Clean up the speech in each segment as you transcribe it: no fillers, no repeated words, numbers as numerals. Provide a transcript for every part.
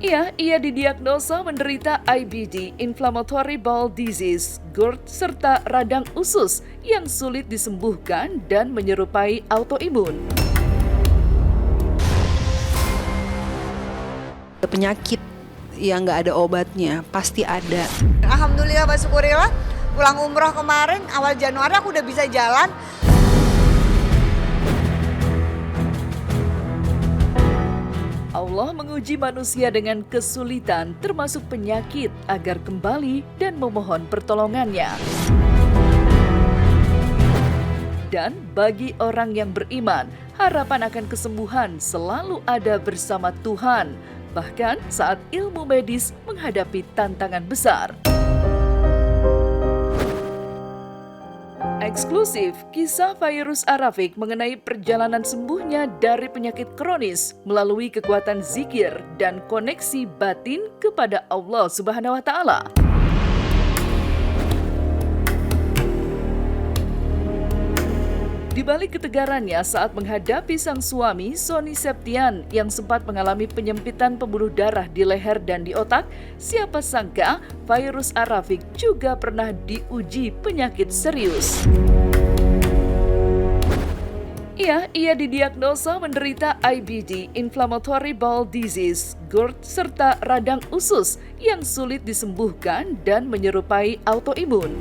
Ia didiagnosa menderita IBD, Inflammatory Bowel Disease, GERD, serta radang usus yang sulit disembuhkan dan menyerupai autoimun. Penyakit yang nggak ada obatnya, pasti ada. Alhamdulillah, syukurillah, pulang umroh kemarin awal Januari aku udah bisa jalan. Allah menguji manusia dengan kesulitan termasuk penyakit agar kembali dan memohon pertolongannya. Dan bagi orang yang beriman, harapan akan kesembuhan selalu ada bersama Tuhan, bahkan saat ilmu medis menghadapi tantangan besar. Eksklusif, kisah Fairuz Arafik mengenai perjalanan sembuhnya dari penyakit kronis melalui kekuatan zikir dan koneksi batin kepada Allah Subhanahu wa Ta'ala. Di balik ketegarannya saat menghadapi sang suami, Sony Septian, yang sempat mengalami penyempitan pembuluh darah di leher dan di otak, siapa sangka Fairuz Arafik juga pernah diuji penyakit serius. Ia didiagnosa menderita IBD, Inflammatory Bowel Disease, GERD, serta radang usus yang sulit disembuhkan dan menyerupai autoimun.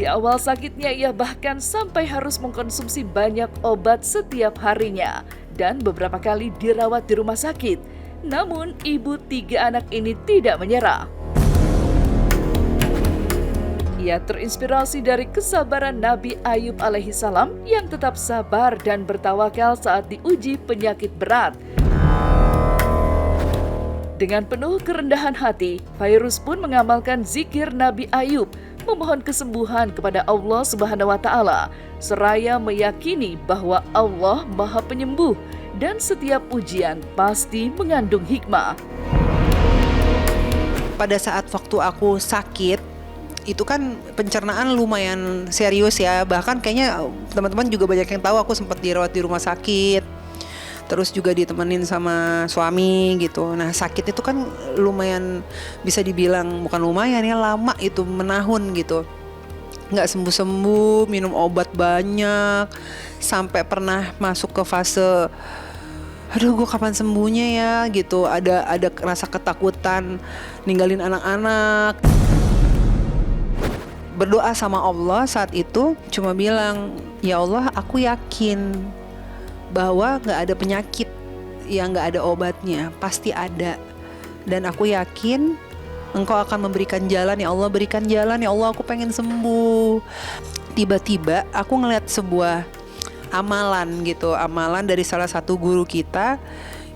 Di awal sakitnya ia bahkan sampai harus mengkonsumsi banyak obat setiap harinya dan beberapa kali dirawat di rumah sakit. Namun ibu 3 anak ini tidak menyerah. Ia terinspirasi dari kesabaran Nabi Ayub alaihissalam yang tetap sabar dan bertawakal saat diuji penyakit berat. Dengan penuh kerendahan hati, Fairuz pun mengamalkan zikir Nabi Ayub, memohon kesembuhan kepada Allah Subhanahu wa Ta'ala, seraya meyakini bahwa Allah Maha Penyembuh dan setiap ujian pasti mengandung hikmah. Pada saat waktu aku sakit, itu kan pencernaan lumayan serius ya. Bahkan kayaknya teman-teman juga banyak yang tahu aku sempat dirawat di rumah sakit. Terus juga ditemenin sama suami gitu. Nah, sakit itu kan lumayan, bisa dibilang bukan lumayan ya, lama itu, menahun gitu. Nggak sembuh-sembuh, minum obat banyak, sampai pernah masuk ke fase aduh gue kapan sembuhnya ya gitu. Ada rasa ketakutan ninggalin anak-anak. Berdoa sama Allah saat itu, cuma bilang, ya Allah, aku yakin bahwa gak ada penyakit yang gak ada obatnya, pasti ada. Dan aku yakin Engkau akan memberikan jalan, ya Allah, berikan jalan, ya Allah, aku pengen sembuh. Tiba-tiba aku ngeliat sebuah amalan gitu, amalan dari salah satu guru kita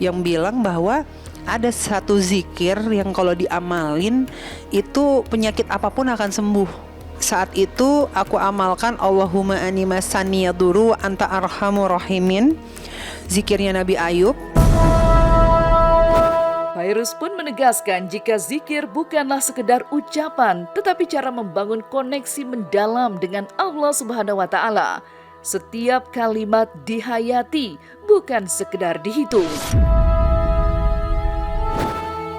yang bilang bahwa ada satu zikir yang kalau diamalin itu penyakit apapun akan sembuh. Saat itu aku amalkan Allahumma anima saniyaduru anta arhamur rahimin, zikirnya Nabi Ayub. Fairuz pun menegaskan jika zikir bukanlah sekedar ucapan, tetapi cara membangun koneksi mendalam dengan Allah Subhanahu wa Ta'ala. Setiap kalimat dihayati, bukan sekedar dihitung.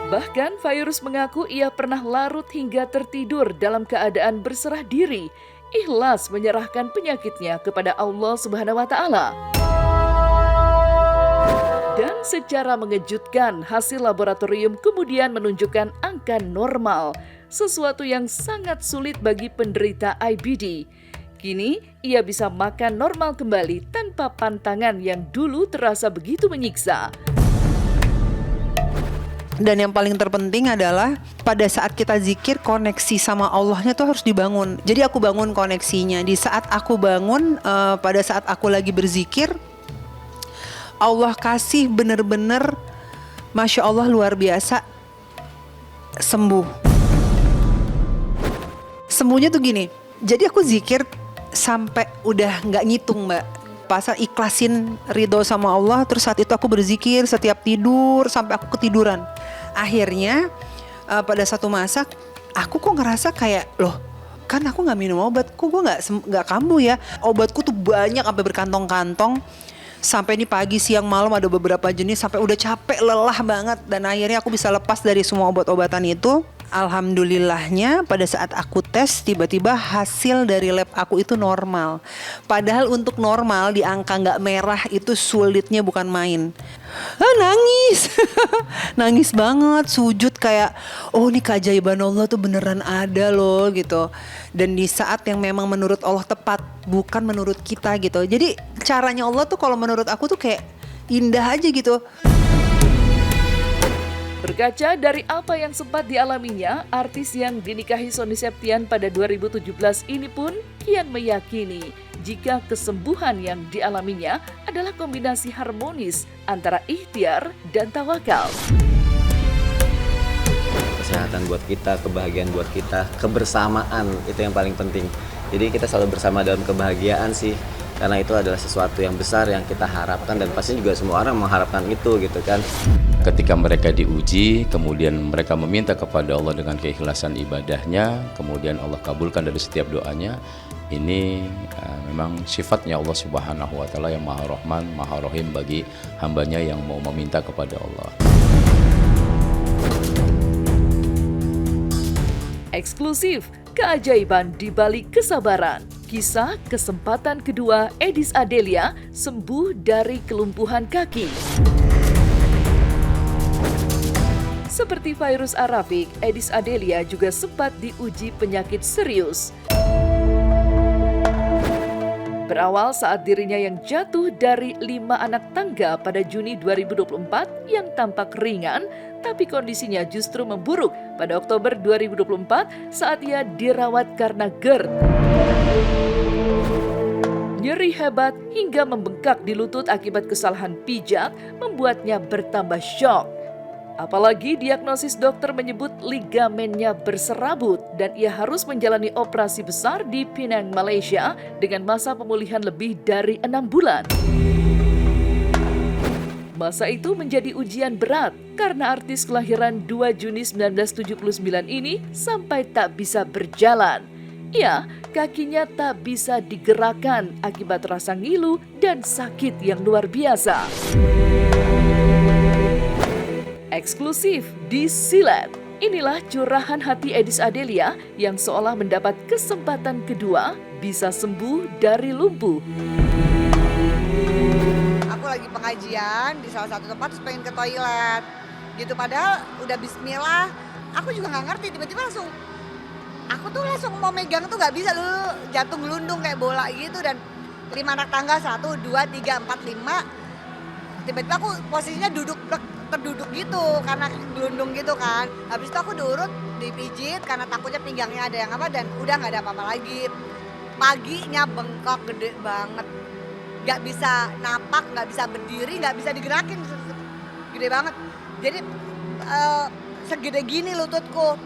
Bahkan Fairuz mengaku ia pernah larut hingga tertidur dalam keadaan berserah diri, ikhlas menyerahkan penyakitnya kepada Allah Subhanahu wa Ta'ala. Dan secara mengejutkan, hasil laboratorium kemudian menunjukkan angka normal, sesuatu yang sangat sulit bagi penderita IBD. Kini ia bisa makan normal kembali tanpa pantangan yang dulu terasa begitu menyiksa. Dan yang paling terpenting adalah pada saat kita zikir, koneksi sama Allahnya tuh harus dibangun. Jadi aku bangun koneksinya. Di saat aku bangun, pada saat aku lagi berzikir, Allah kasih bener-bener, Masya Allah, luar biasa, sembuh. Sembuhnya tuh gini, jadi aku zikir sampai udah gak ngitung, Mbak. Pasal ikhlasin ridho sama Allah. Terus saat itu aku berzikir setiap tidur sampai aku ketiduran. Akhirnya pada satu masa aku kok ngerasa kayak, loh kan aku gak minum obat, kok gue gak kambuh ya. Obatku tuh banyak sampai berkantong-kantong. Sampai nih pagi, siang, malam ada beberapa jenis sampai udah capek, lelah banget. Dan akhirnya aku bisa lepas dari semua obat-obatan itu. Alhamdulillahnya pada saat aku tes tiba-tiba hasil dari lab aku itu normal. Padahal untuk normal di angka nggak merah itu sulitnya bukan main. Nangis. Nangis banget, sujud kayak oh ini keajaiban Allah tuh beneran ada loh gitu. Dan di saat yang memang menurut Allah tepat, bukan menurut kita gitu. Jadi caranya Allah tuh kalau menurut aku tuh kayak indah aja gitu. Berkaca dari apa yang sempat dialaminya, artis yang dinikahi Sony Septian pada 2017 ini pun kian meyakini jika kesembuhan yang dialaminya adalah kombinasi harmonis antara ikhtiar dan tawakal. Kesehatan buat kita, kebahagiaan buat kita, kebersamaan itu yang paling penting. Jadi kita selalu bersama dalam kebahagiaan sih. Karena itu adalah sesuatu yang besar yang kita harapkan dan pasti juga semua orang mengharapkan itu gitu kan. Ketika mereka diuji, kemudian mereka meminta kepada Allah dengan keikhlasan ibadahnya, kemudian Allah kabulkan dari setiap doanya. Ini memang sifatnya Allah Subhanahu wa Ta'ala yang Maha Rahman, Maha Rahim bagi hambanya yang mau meminta kepada Allah. Eksklusif, keajaiban di balik kesabaran. Kisah kesempatan kedua Edis Adelia sembuh dari kelumpuhan kaki. Seperti virus Arabik, Edis Adelia juga sempat diuji penyakit serius. Berawal saat dirinya yang jatuh dari 5 anak tangga pada Juni 2024 yang tampak ringan, tapi kondisinya justru memburuk pada Oktober 2024 saat ia dirawat karena GERD. Nyeri hebat hingga membengkak di lutut akibat kesalahan pijat membuatnya bertambah syok. Apalagi diagnosis dokter menyebut ligamennya berserabut dan ia harus menjalani operasi besar di Penang, Malaysia dengan masa pemulihan lebih dari 6 bulan. Masa itu menjadi ujian berat karena artis kelahiran 2 Juni 1979 ini sampai tak bisa berjalan. Ya, kakinya tak bisa digerakkan akibat rasa ngilu dan sakit yang luar biasa. Eksklusif di Silet. Inilah curahan hati Edis Adelia yang seolah mendapat kesempatan kedua bisa sembuh dari lumpuh. Aku lagi pengajian di salah satu tempat terus pengen ke toilet. Gitu padahal udah bismillah. Aku juga nggak ngerti tiba-tiba langsung. Aku tuh langsung mau megang tuh nggak bisa dulu jatuh gelundung kayak bola gitu dan 5 anak tangga 1, 2, 3, 4, 5. Tiba-tiba aku posisinya terduduk gitu karena gelundung gitu kan. Habis itu aku diurut, dipijit karena takutnya pinggangnya ada yang apa dan udah nggak ada apa-apa lagi. Paginya bengkak gede banget, nggak bisa napak, nggak bisa berdiri, nggak bisa digerakin, gede banget. Jadi segede gini lututku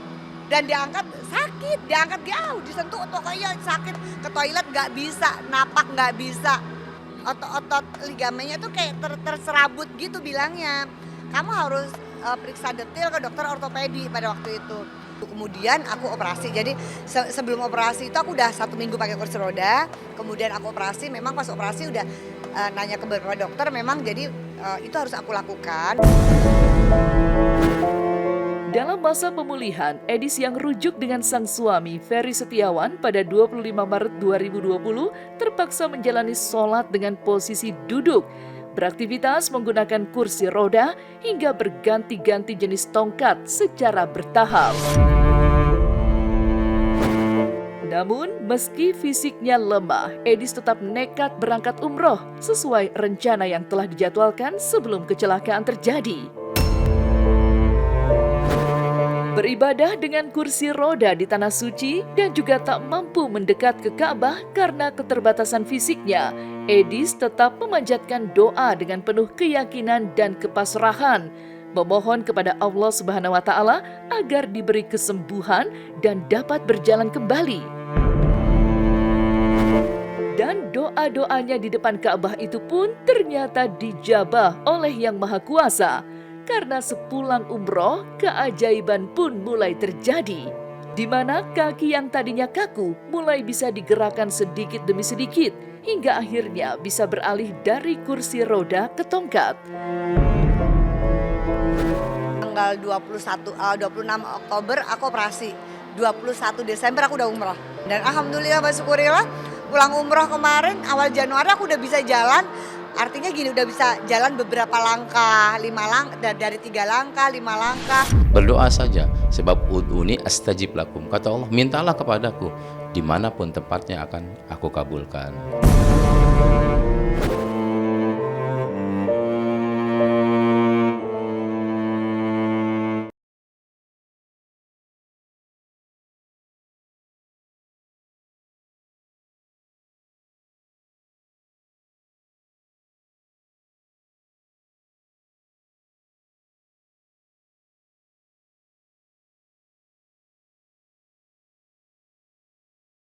dan diangkat sakit, diangkat jauh, disentuh pokoknya sakit. Ke toilet nggak bisa, napak nggak bisa. Otot-otot ligamennya tuh kayak terserabut gitu bilangnya. Kamu harus periksa detail ke dokter ortopedi pada waktu itu. Kemudian aku operasi, jadi sebelum operasi itu aku udah 1 minggu pakai kursi roda. Kemudian aku operasi, memang pas operasi udah nanya ke beberapa dokter, memang jadi itu harus aku lakukan. Dalam masa pemulihan, Edis yang rujuk dengan sang suami Ferry Setiawan pada 25 Maret 2020 terpaksa menjalani sholat dengan posisi duduk, beraktivitas menggunakan kursi roda hingga berganti-ganti jenis tongkat secara bertahap. Namun, meski fisiknya lemah, Edis tetap nekat berangkat umroh sesuai rencana yang telah dijadwalkan sebelum kecelakaan terjadi. Beribadah dengan kursi roda di Tanah Suci dan juga tak mampu mendekat ke Ka'bah karena keterbatasan fisiknya, Edis tetap memanjatkan doa dengan penuh keyakinan dan kepasrahan, memohon kepada Allah Subhanahu wa Ta'ala agar diberi kesembuhan dan dapat berjalan kembali. Dan doa-doanya di depan Ka'bah itu pun ternyata dijabah oleh Yang Maha Kuasa. Karena sepulang umroh, keajaiban pun mulai terjadi. Di mana kaki yang tadinya kaku mulai bisa digerakkan sedikit demi sedikit. hingga akhirnya bisa beralih dari kursi roda ke tongkat. Tanggal 26 Oktober aku operasi, 21 Desember aku udah umroh. Dan alhamdulillah bersyukurillah pulang umroh kemarin awal Januari aku udah bisa jalan. Artinya gini, udah bisa jalan beberapa langkah, 5 langkah, dari 3 langkah, 5 langkah. Berdoa saja, sebab ud'uni astajib lakum. Kata Allah, mintalah kepadaku, dimanapun tempatnya akan aku kabulkan.